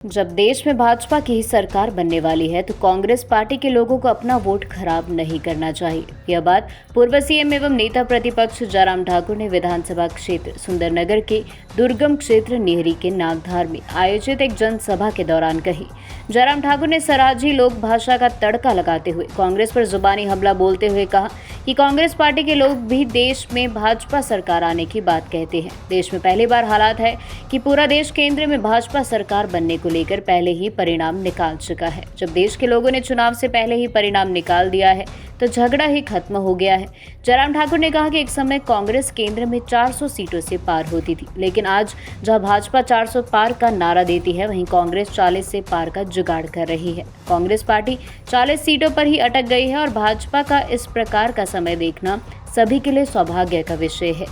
जब देश में भाजपा की ही सरकार बनने वाली है तो कांग्रेस पार्टी के लोगों को अपना वोट खराब नहीं करना चाहिए। यह बात पूर्व सीएम एवं नेता प्रतिपक्ष जयराम ठाकुर ने विधानसभा क्षेत्र सुंदरनगर के दुर्गम क्षेत्र निहरी के नागधार में आयोजित एक जनसभा के दौरान कही। जयराम ठाकुर ने सराजी लोक भाषा का तड़का लगाते हुए कांग्रेस पर जुबानी हमला बोलते हुए कहा कि कांग्रेस पार्टी के लोग भी देश में भाजपा सरकार आने की बात कहते हैं। देश में पहली बार हालात है कि पूरा देश केंद्र में भाजपा सरकार बनने को लेकर पहले ही परिणाम निकाल चुका है। जब देश के लोगों ने चुनाव से पहले ही परिणाम निकाल दिया है तो झगड़ा ही खत्म हो गया है। जयराम ठाकुर ने कहा कि एक समय कांग्रेस केंद्र में 400 सीटों से पार होती थी, लेकिन आज जहां भाजपा 400 पार का नारा देती है वहीं कांग्रेस 40 से पार का जुगाड़ कर रही है। कांग्रेस पार्टी 40 सीटों पर ही अटक गई है और भाजपा का इस प्रकार का समय देखना सभी के लिए सौभाग्य का विषय है।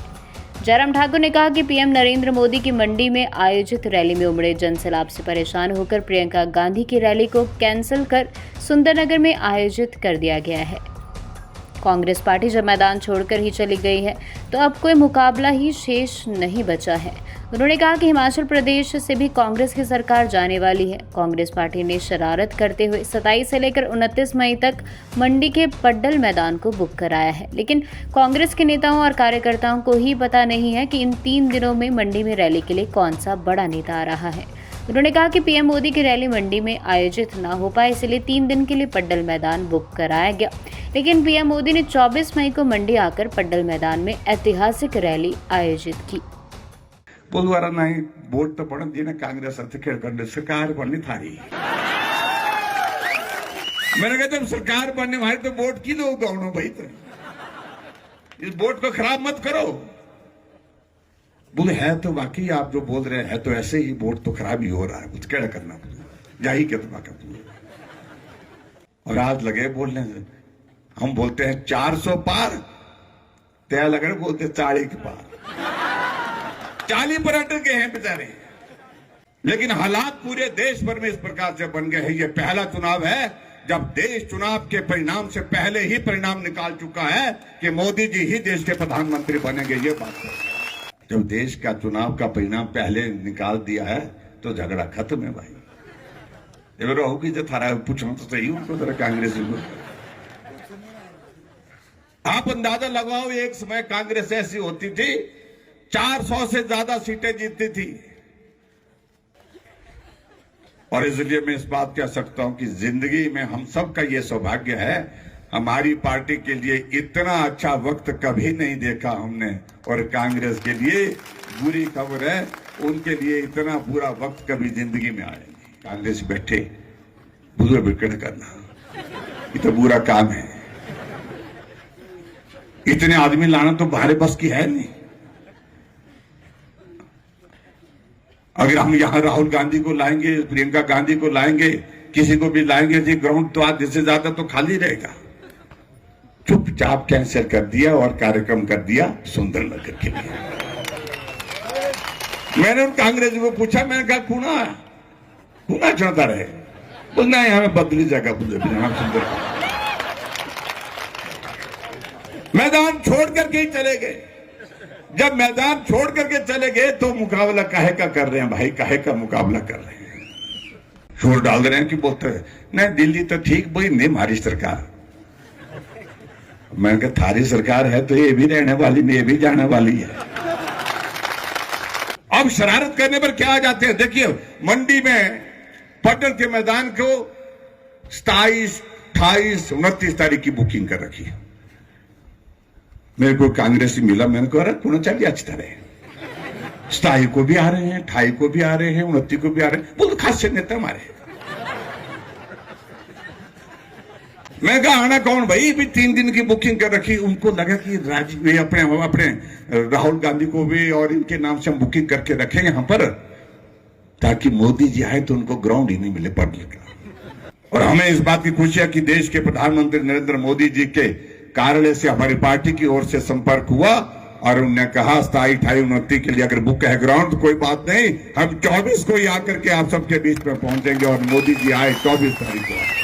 जयराम ठाकुर ने कहा कि पीएम नरेंद्र मोदी की मंडी में आयोजित रैली में उमड़े जनसैलाब से परेशान होकर प्रियंका गांधी की रैली को कैंसिल कर सुंदरनगर में आयोजित कर दिया गया है। कांग्रेस पार्टी जब मैदान छोड़कर ही चली गई है तो अब कोई मुकाबला ही शेष नहीं बचा है। उन्होंने कहा कि हिमाचल प्रदेश से भी कांग्रेस की सरकार जाने वाली है। कांग्रेस पार्टी ने शरारत करते हुए 27 से लेकर 29 मई तक मंडी के पड्डल मैदान को बुक कराया है, लेकिन कांग्रेस के नेताओं और कार्यकर्ताओं को ही पता नहीं है कि इन 3 दिनों में मंडी में रैली के लिए कौन सा बड़ा नेता आ रहा है। उन्होंने कहा कि पीएम मोदी की रैली मंडी में आयोजित न हो पाए, इसलिए 3 दिन के लिए पड्डल मैदान बुक कराया गया, लेकिन पीएम मोदी ने 24 मई को मंडी आकर पड्डल मैदान में ऐतिहासिक रैली आयोजित की। ಬುಧವಾರ ನಾಯಿ ಬೋಟ್ ತಗೊಂಡು ದಿನ कांग्रेस अर्थ खेलकर सरकार बननी थारी। मैंने कहा जब सरकार बनने वाली तो वोट की लो गौनो भाई, तो इस वोट को खराब मत करो। बोले है तो वाकई आप जो बोल रहे हैं तो ऐसे ही वोट तो खराब ही हो रहा है, कुछ क्या करना जा ही क्या और आज लगे बोलने से हम बोलते हैं 400 पार, तय लगे बोलते 40 के पार, 40 पर अटक गए हैं बेचारे। लेकिन हालात पूरे देश भर में इस प्रकार से बन गए हैं। ये पहला चुनाव है जब देश चुनाव के परिणाम से पहले ही परिणाम निकाल चुका है कि मोदी जी ही देश के प्रधानमंत्री बनेंगे। ये बात है, जब देश का चुनाव का परिणाम पहले निकाल दिया है तो झगड़ा खत्म है भाई। ये होगी जो थारा पूछना तो सही उनको जरा कांग्रेस को। आप अंदाजा लगाओ, एक समय कांग्रेस ऐसी होती थी 400 से ज्यादा सीटें जीतती थी। और इसलिए मैं इस बात कह सकता हूं कि जिंदगी में हम सबका ये सौभाग्य है, हमारी पार्टी के लिए इतना अच्छा वक्त कभी नहीं देखा हमने। और कांग्रेस के लिए बुरी खबर है, उनके लिए इतना बुरा वक्त कभी जिंदगी में आया नहीं। कांग्रेस बैठे बुरा विकट करना ये तो बुरा काम है। इतने आदमी लाना तो भारे बस की है नहीं। अगर हम यहां राहुल गांधी को लाएंगे, प्रियंका गांधी को लाएंगे, किसी को भी लाएंगे जी, ग्राउंड तो आज इससे ज्यादा तो खाली रहेगा। चुपचाप कैंसिल कर दिया और कार्यक्रम कर दिया सुंदरनगर के लिए। मैंने उन कांग्रेस को पूछा, मैंने कहा खूना चाहता रहे, बोलना है हमें बदली जगह सुंदर मैदान छोड़ करके ही चले गए। जब मैदान छोड़ करके चले गए तो मुकाबला काहे का कर रहे हैं भाई, काहे का मुकाबला कर रहे हैं, शोर डाल रहे हैं कि बोलते हैं नहीं दिल्ली तो ठीक भाई नहीं हमारी सरकार। मैंने कहा थारी सरकार है तो ये भी रहने वाली नहीं, ये भी जाने वाली है। अब शरारत करने पर क्या आ जाते हैं। देखिए मंडी में पटल के मैदान को 27, 28, 29 तारीख की बुकिंग कर रखी है। मेरे को कांग्रेसी मिला, मैंने कहा पुणे चलिए अच्छी तरह 27 को भी आ रहे हैं, 28 को भी आ रहे हैं, 29 को भी आ रहे हैं, बहुत खास नेता हमारे। मैं कहा आना कौन भाई, भी 3 दिन की बुकिंग कर रखी। उनको लगा कि राजीव अपने राहुल गांधी को भी और इनके नाम से हम बुकिंग करके रखें यहां पर, ताकि मोदी जी आए तो उनको ग्राउंड ही नहीं मिले पब्लिक का। और हमें इस बात की खुशी है कि देश के प्रधानमंत्री नरेंद्र मोदी जी के कार्यालय से हमारी पार्टी की ओर से संपर्क हुआ और उन्होंने कहा 27, 28, 29 के लिए अगर बुक है ग्राउंड तो कोई बात नहीं, हम 24 को ही आकर के आप सबके बीच में पहुंचेंगे और मोदी जी आए 24 तारीख को।